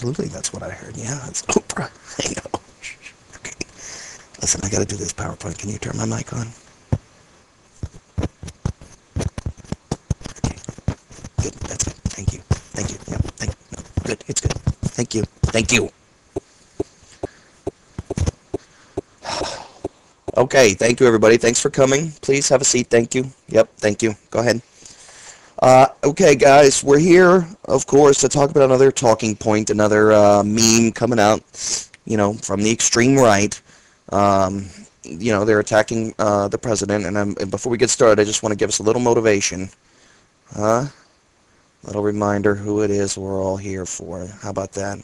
absolutely, that's what I heard. Yeah, it's Oprah. I know. Okay. Listen, I gotta do this PowerPoint. Can you turn my mic on? Okay. Good. That's good. Thank you. Thank you. Yeah. No. Good. It's good. Thank you. Thank you. Okay. Thank you, everybody. Thanks for coming. Please have a seat. Thank you. Yep. Thank you. Go ahead. Okay, guys, we're here, of course, to talk about another talking point, another meme coming out, from the extreme right. Um, they're attacking the president, and before we get started, I just want to give us a little motivation, huh? Little reminder who it is we're all here for. How about that?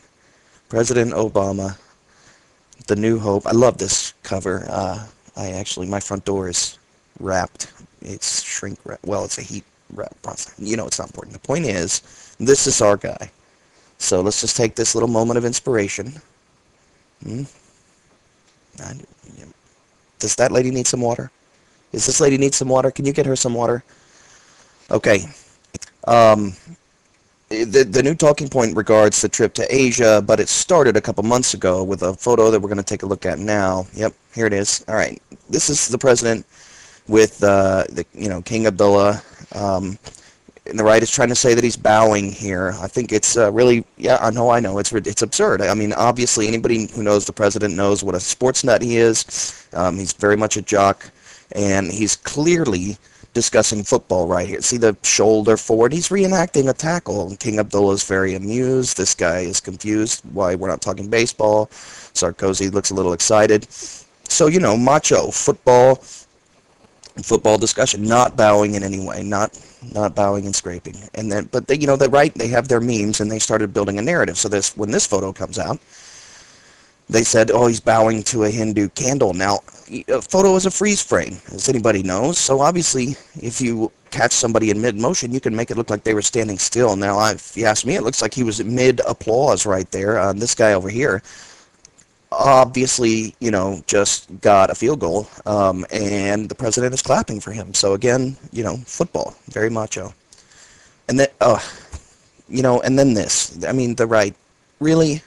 President Obama, the new hope. I love this cover. My front door is wrapped. It's shrink wrap. Well, it's a heat wrap process. It's not important. The point is, this is our guy. So let's just take this little moment of inspiration. Hmm? I, does that lady need some water? Does this lady need some water? Can you get her some water? Okay. Um, the new talking point regards the trip to Asia, but it started a couple months ago with a photo that we're going to take a look at now. Yep, here it is. All right. This is the president with King Abdullah. And the right is trying to say that he's bowing here. I think it's really, yeah, I know, it's absurd. I mean, obviously, anybody who knows the president knows what a sports nut he is. He's very much a jock, and he's clearly discussing football right here. See the shoulder forward? He's reenacting a tackle. King Abdullah is very amused. This guy is confused why we're not talking baseball. Sarkozy looks a little excited. So, macho, football discussion, not bowing in any way, not bowing and scraping. And then, but they, the right, they have their memes, and they started building a narrative. So when this photo comes out, they said, oh, he's bowing to a Hindu candle. Now, a photo is a freeze frame, as anybody knows. So obviously, if you catch somebody in mid-motion, you can make it look like they were standing still. Now, if you ask me, it looks like he was mid-applause right there. This guy over here, obviously, just got a field goal, and the president is clapping for him. So again, football, very macho. And then, and then this. I mean, the right, really,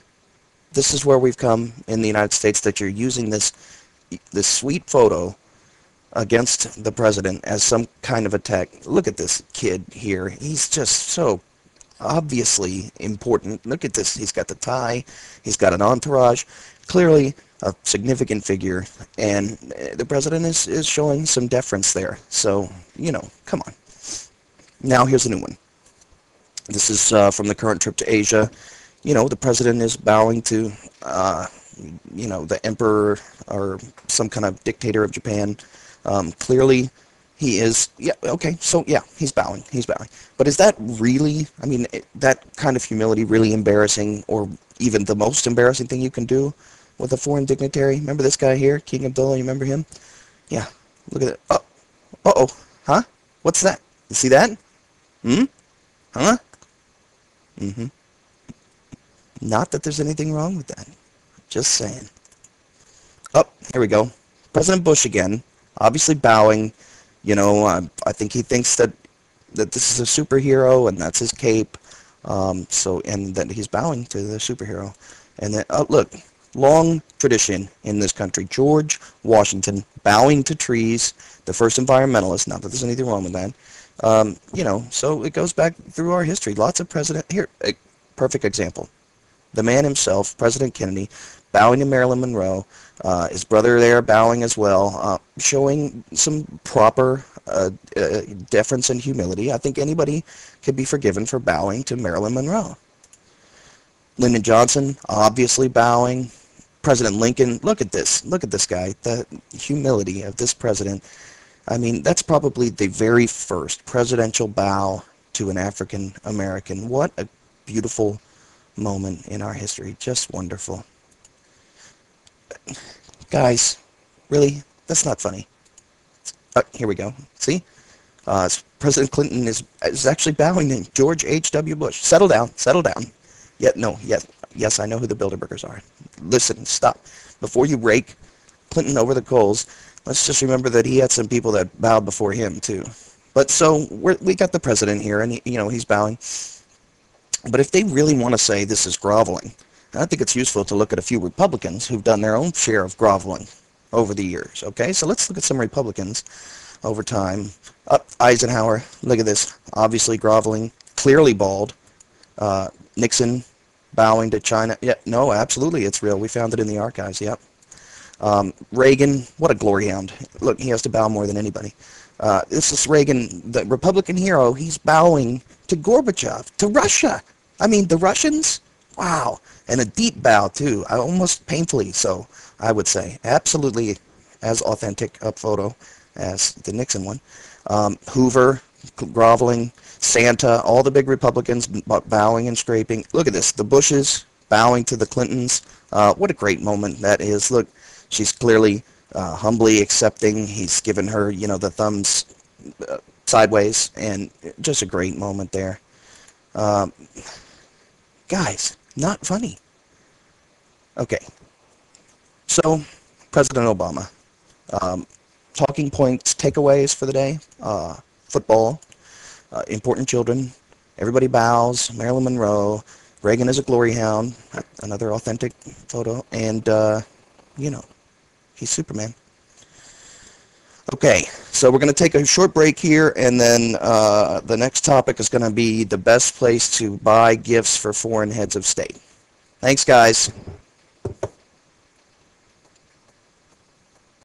this is where we've come in the United States, that you're using this sweet photo against the president as some kind of attack. Look at this kid here. He's just so obviously important. Look at this. He's got the tie. He's got an entourage. Clearly a significant figure, and the president is showing some deference there. So, come on. Now here's a new one. This is from the current trip to Asia. The president is bowing to, the emperor or some kind of dictator of Japan. Clearly he is, yeah, okay, so yeah, he's bowing. But is that really, I mean, that kind of humility really embarrassing, or even the most embarrassing thing you can do with a foreign dignitary? Remember this guy here, King Abdullah, you remember him? Yeah, look at that. Oh, uh-oh, huh? What's that? You see that? Huh? Mm-hmm. Not that there's anything wrong with that. Just saying. Oh, here we go. President Bush again, obviously bowing. I think he thinks that this is a superhero, and that's his cape. And that he's bowing to the superhero. And then, oh, look, long tradition in this country. George Washington bowing to trees, the first environmentalist. Not that there's anything wrong with that. So it goes back through our history. Lots of presidents. Here, a perfect example. The man himself, President Kennedy, bowing to Marilyn Monroe. His brother there bowing as well, showing some proper deference and humility. I think anybody could be forgiven for bowing to Marilyn Monroe. Lyndon Johnson, obviously bowing. President Lincoln, look at this guy, the humility of this president. I mean, that's probably the very first presidential bow to an African American. What a beautiful moment in our history. Just wonderful. Guys, really? That's not funny. Here we go. See? President Clinton is actually bowing to George H.W. Bush. Settle down. Yes, I know who the Bilderbergers are. Listen, stop. Before you rake Clinton over the coals, let's just remember that he had some people that bowed before him, too. But so we got the president here, and he's bowing. But if they really want to say this is groveling, I think it's useful to look at a few Republicans who've done their own share of groveling over the years. Okay, so let's look at some Republicans over time. Eisenhower, look at this, obviously groveling, clearly bald. Nixon bowing to China. Yeah, no, absolutely, it's real. We found it in the archives. Yep. Reagan, what a glory hound. Look, he has to bow more than anybody. This is Reagan, the Republican hero. He's bowing to Gorbachev, to Russia. I mean, the Russians? Wow. And a deep bow, too. Almost painfully so, I would say. Absolutely as authentic a photo as the Nixon one. Hoover, groveling. Santa, all the big Republicans bowing and scraping. Look at this. The Bushes bowing to the Clintons. What a great moment that is. Look, she's clearly humbly accepting. He's given her, you know, the thumbs sideways, and just a great moment there. Guys, not funny. Okay, so President Obama. Talking points, takeaways for the day. Football, important children, everybody bows, Marilyn Monroe, Reagan is a glory hound, another authentic photo, and, you know, he's Superman. Okay, so we're going to take a short break here, and then the next topic is going to be the best place to buy gifts for foreign heads of state. Thanks, guys.